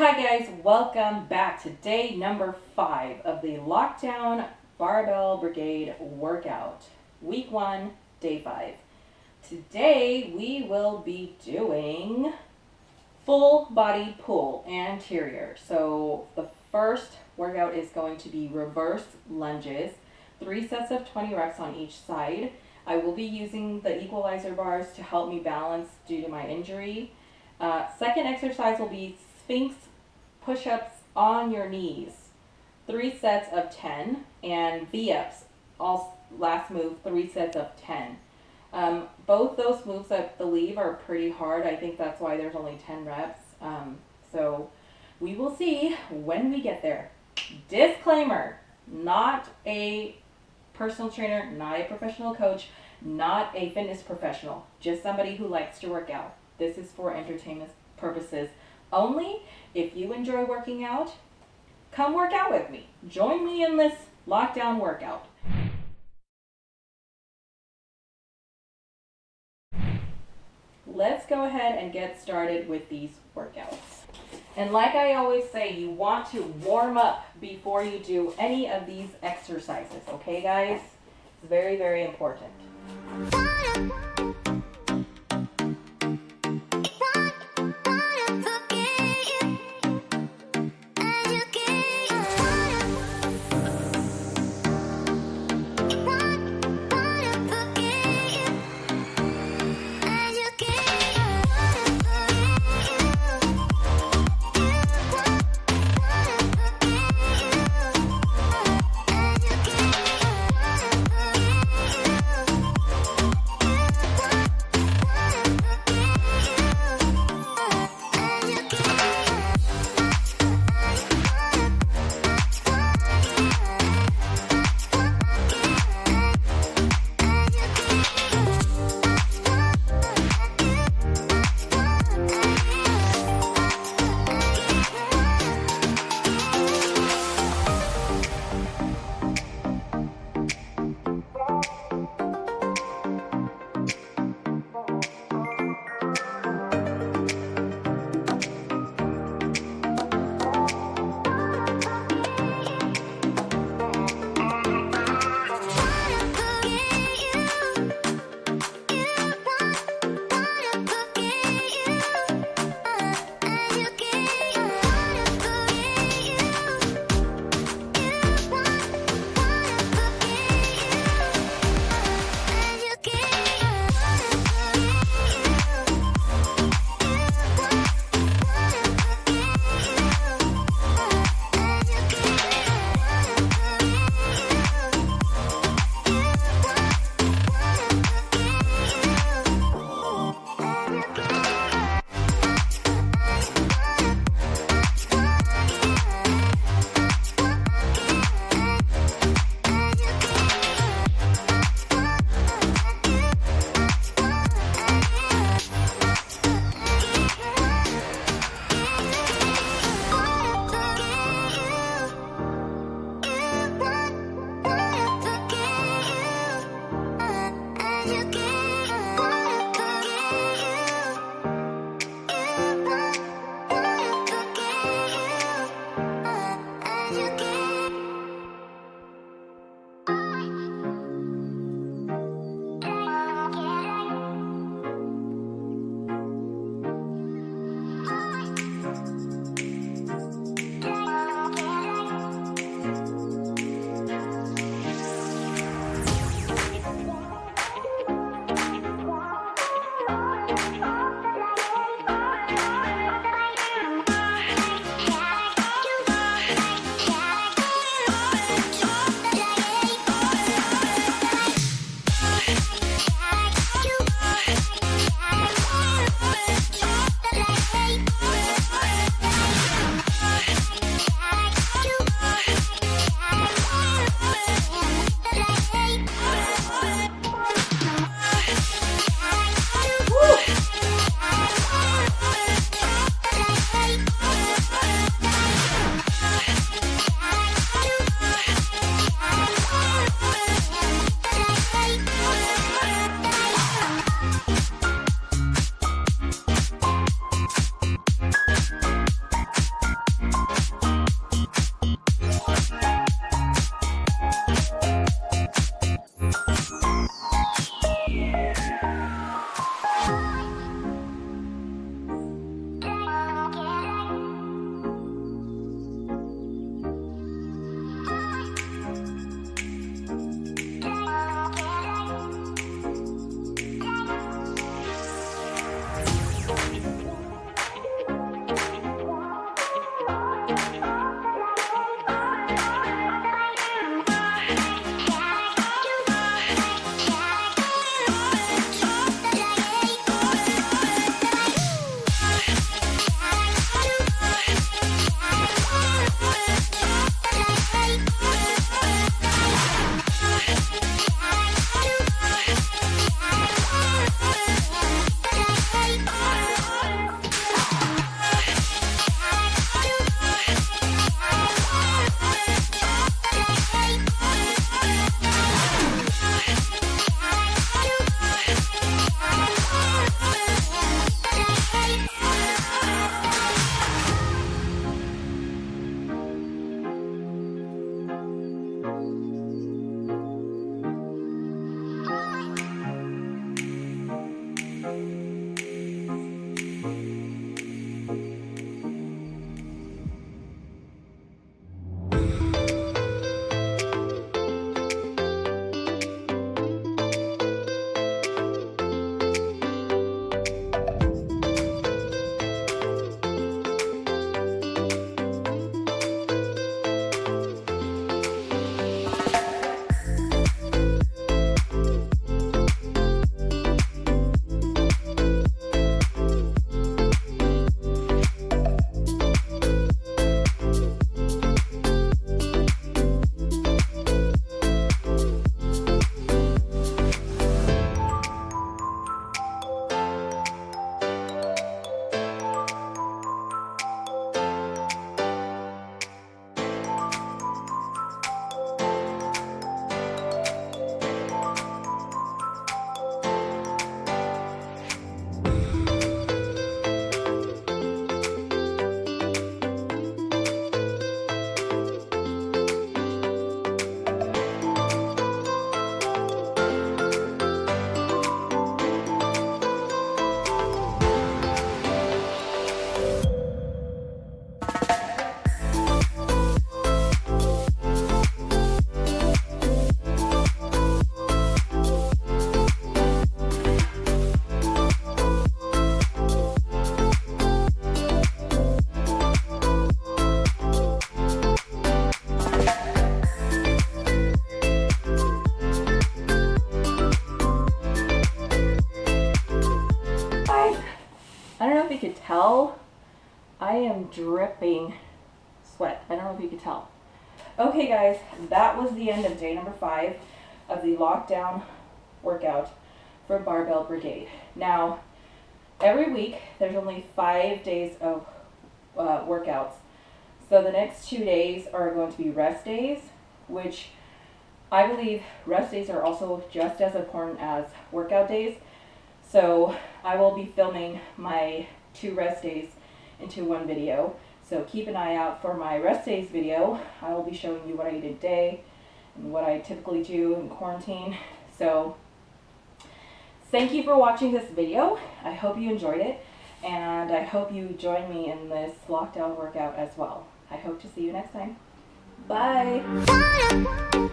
Hi guys, welcome back to day number 5 of the Lockdown Barbell Brigade workout. Week 1, day 5. Today we will be doing full body pull anterior. So the first workout is going to be reverse lunges, 3 sets of 20 reps on each side. I will be using the equalizer bars to help me balance due to my injury. Second exercise will be Sphinx push-ups on your knees, 3 sets of 10, and V-ups, last move, 3 sets of 10. Both those moves, I believe, are pretty hard. I think that's why there's only 10 reps. So we will see when we get there. Disclaimer, not a personal trainer, not a professional coach, not a fitness professional, just somebody who likes to work out. This is for entertainment purposes only. If you enjoy working out, come work out with me. Join me in this lockdown workout. Let's go ahead and get started with these workouts. And like I always say, you want to warm up before you do any of these exercises, okay guys? It's very, very important. I don't know if you could tell, I am dripping sweat. I don't know if you could tell. Okay guys, that was the end of day number 5 of the lockdown workout for Barbell Brigade. Now, every week there's only 5 days of workouts. So the next 2 days are going to be rest days, which I believe rest days are also just as important as workout days. So I will be filming my 2 rest days into one video. So keep an eye out for my rest days video. I will be showing you what I eat a day and what I typically do in quarantine. So thank you for watching this video. I hope you enjoyed it, and I hope you join me in this lockdown workout as well. I hope to see you next time. Bye!